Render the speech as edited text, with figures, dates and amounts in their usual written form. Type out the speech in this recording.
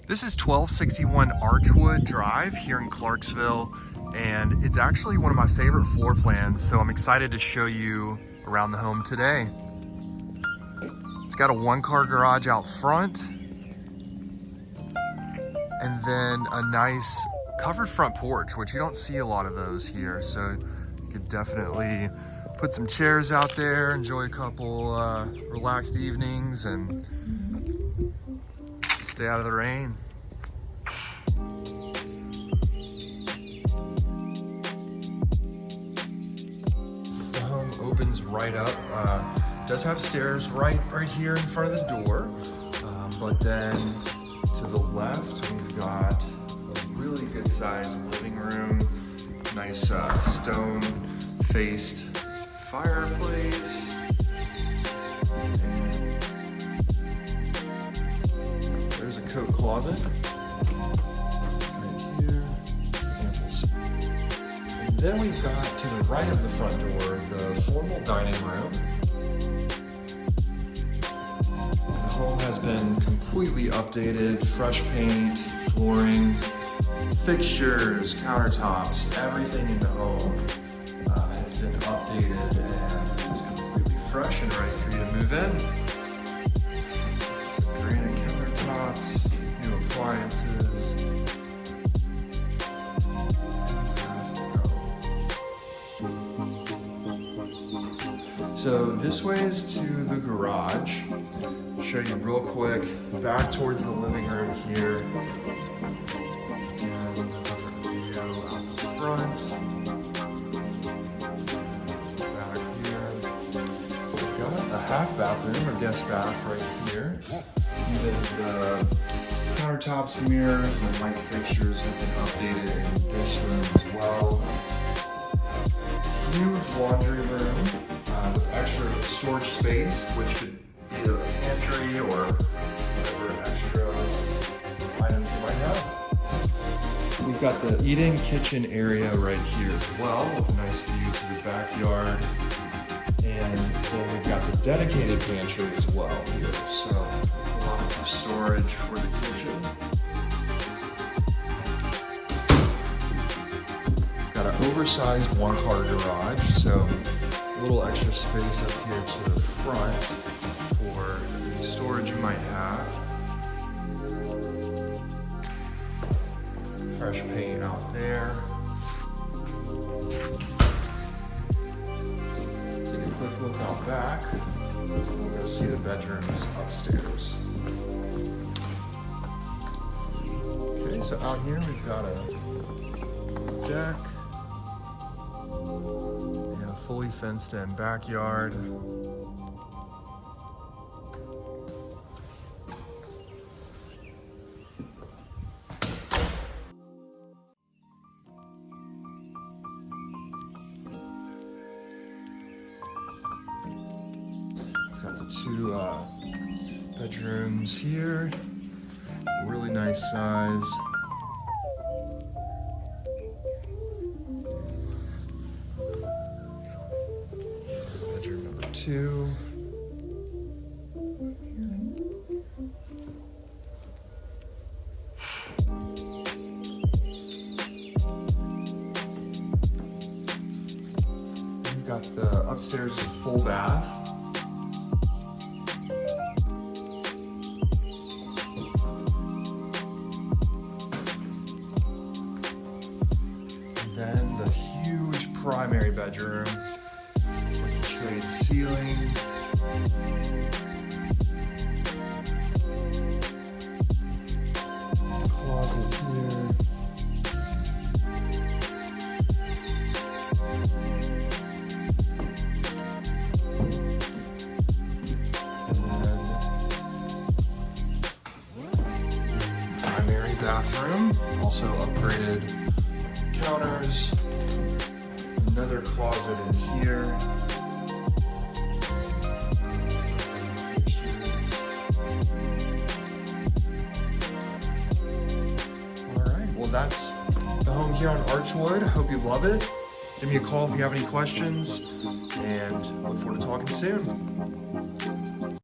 This is 1261 Archwood Drive here in Clarksville, and it's actually one of my favorite floor plans, so I'm excited to show you around the home today. It's got a one-car garage out front, and then a nice covered front porch, which you don't see a lot of those here, so you could definitely put some chairs out there, enjoy a couple relaxed evenings, and stay out of the rain. The home opens right up. Does have stairs right here in front of the door, but then to the left we've got a really good sized living room, nice stone-faced fireplace. There's a coat closet right here. And then we've got to the right of the front door the formal dining room. The home has been completely updated, fresh paint, flooring, fixtures, countertops, everything in the home has been updated and is completely fresh and ready for you to move in. Some granite countertops, new appliances. Fantastic home. So this way is to the garage. I'll show you real quick, back towards the living room here. And view out the front. Back here. We've got a half bathroom or guest bath right here. Even the countertops, mirrors, and light fixtures have been updated in this room as well. Huge laundry room with extra storage space, which could be a pantry or whatever extra items you might have. We've got the eating kitchen area right here as well, with a nice view to the backyard. And then we've got the dedicated pantry as well here. So lots of storage for the kitchen. Got an oversized one-car garage, so a little extra space up here to the front for the storage you might have. Fresh paint out there. Take a quick look out back. We'll go see the bedrooms upstairs. Okay, so out here we've got a deck and a fully fenced in backyard. Got the two bedrooms here, really nice size. Bedroom number 2. We've got the upstairs full bath. Then the huge primary bedroom with the trade ceiling. Closet here. And then primary bathroom, also upgraded counters, another closet in here. All right, well that's the home here on Archwood. Hope you love it. Give me a call if you have any questions, and look forward to talking soon.